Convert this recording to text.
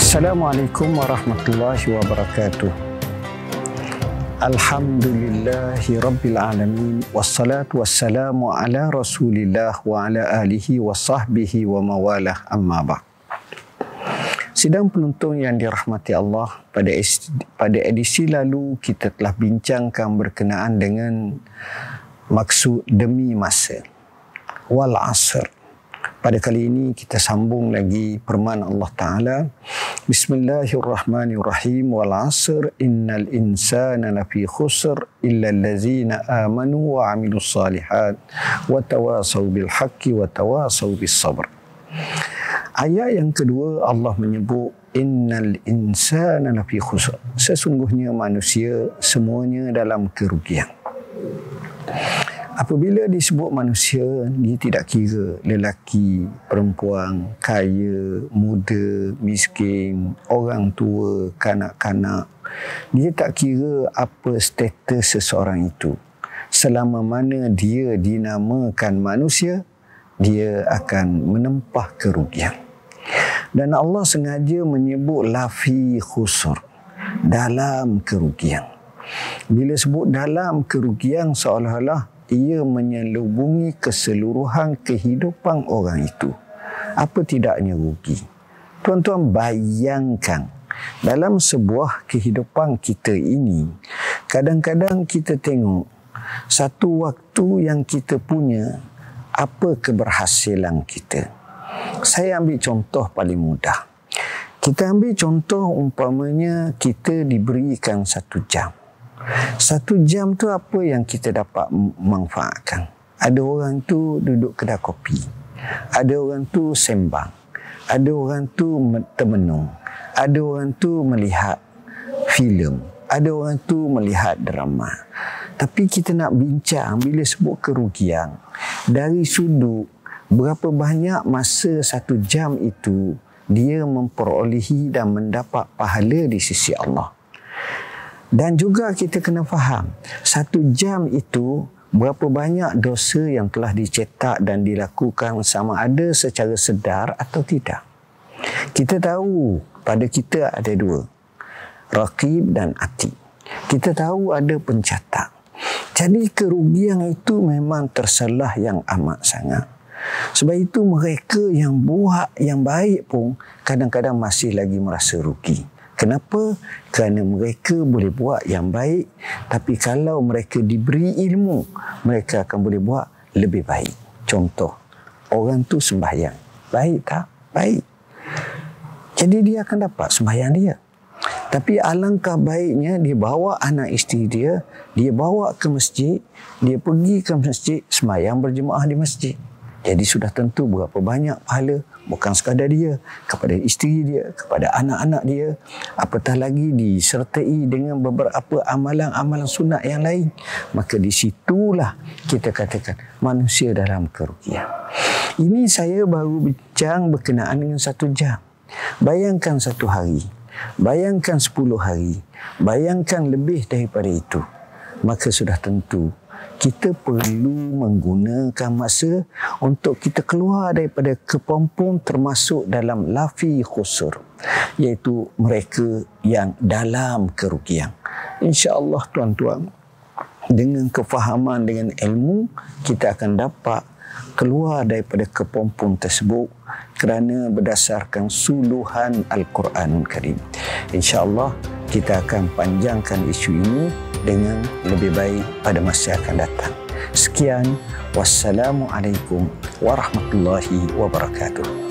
Assalamualaikum warahmatullahi wabarakatuh. Alhamdulillahi rabbil alamin, wassalatu wassalamu ala rasulillah wa ala alihi wa sahbihi wa mawalah, amma ba'd. Sidang penonton yang dirahmati Allah, pada edisi lalu kita telah bincangkan berkenaan dengan maksud demi masa, wal asr. Pada kali ini kita sambung lagi firman Allah Ta'ala. Bismillahirrahmanirrahim. Wal asr innal insana lafi khusr illa allazina amanu wa amilus salihat wa tawasaw bil haqqi wa tawasaw bis sabr. Ayat yang kedua Allah menyebut innal insana lafi khusr. Sesungguhnya manusia semuanya dalam kerugian. Apabila disebut manusia, dia tidak kira lelaki, perempuan, kaya, muda, miskin, orang tua, kanak-kanak. Dia tak kira apa status seseorang itu. Selama mana dia dinamakan manusia, dia akan menempah kerugian. Dan Allah sengaja menyebut lafi khusr, dalam kerugian. Bila sebut dalam kerugian, seolah-olah ia menyelubungi keseluruhan kehidupan orang itu. Apa tidaknya rugi? Tuan-tuan bayangkan, dalam sebuah kehidupan kita ini, kadang-kadang kita tengok satu waktu yang kita punya, apa keberhasilan kita. Saya ambil contoh paling mudah. Kita ambil contoh umpamanya kita diberikan 1 jam. 1 jam tu apa yang kita dapat manfaatkan? Ada orang tu duduk kedai kopi. Ada orang tu sembang. Ada orang tu termenung. Ada orang tu melihat filem. Ada orang tu melihat drama. Tapi kita nak bincang bila sebut kerugian. Dari sudut berapa banyak masa 1 jam itu dia memperolehi dan mendapat pahala di sisi Allah. Dan juga kita kena faham, 1 jam itu berapa banyak dosa yang telah dicetak dan dilakukan sama ada secara sedar atau tidak. Kita tahu pada kita ada 2, raqib dan atid. Kita tahu ada pencatat. Jadi kerugian itu memang tersalah yang amat sangat. Sebab itu mereka yang buat yang baik pun kadang-kadang masih lagi merasa rugi. Kenapa? Kerana mereka boleh buat yang baik, tapi kalau mereka diberi ilmu, mereka akan boleh buat lebih baik. Contoh, orang tu sembahyang. Baik tak? Baik. Jadi dia akan dapat sembahyang dia. Tapi alangkah baiknya dia bawa anak isteri dia, dia bawa ke masjid, dia pergi ke masjid, sembahyang berjemaah di masjid. Jadi sudah tentu berapa banyak pahala, bukan sekadar dia, kepada isteri dia, kepada anak-anak dia, apatah lagi disertai dengan beberapa amalan-amalan sunat yang lain. Maka di situlah kita katakan manusia dalam kerugian. Ini saya baru bincang berkenaan dengan 1 jam. Bayangkan 1 hari, bayangkan 10 hari, bayangkan lebih daripada itu. Maka sudah tentu kita perlu menggunakan masa untuk kita keluar daripada kepompong termasuk dalam lafi khusr, iaitu mereka yang dalam kerugian. InsyaAllah tuan-tuan, dengan kefahaman, dengan ilmu, kita akan dapat keluar daripada kepompong tersebut kerana berdasarkan suluhan Al-Quranul Karim. InsyaAllah kita akan panjangkan isu ini dengan lebih baik pada masa akan datang. Sekian, wassalamualaikum warahmatullahi wabarakatuh.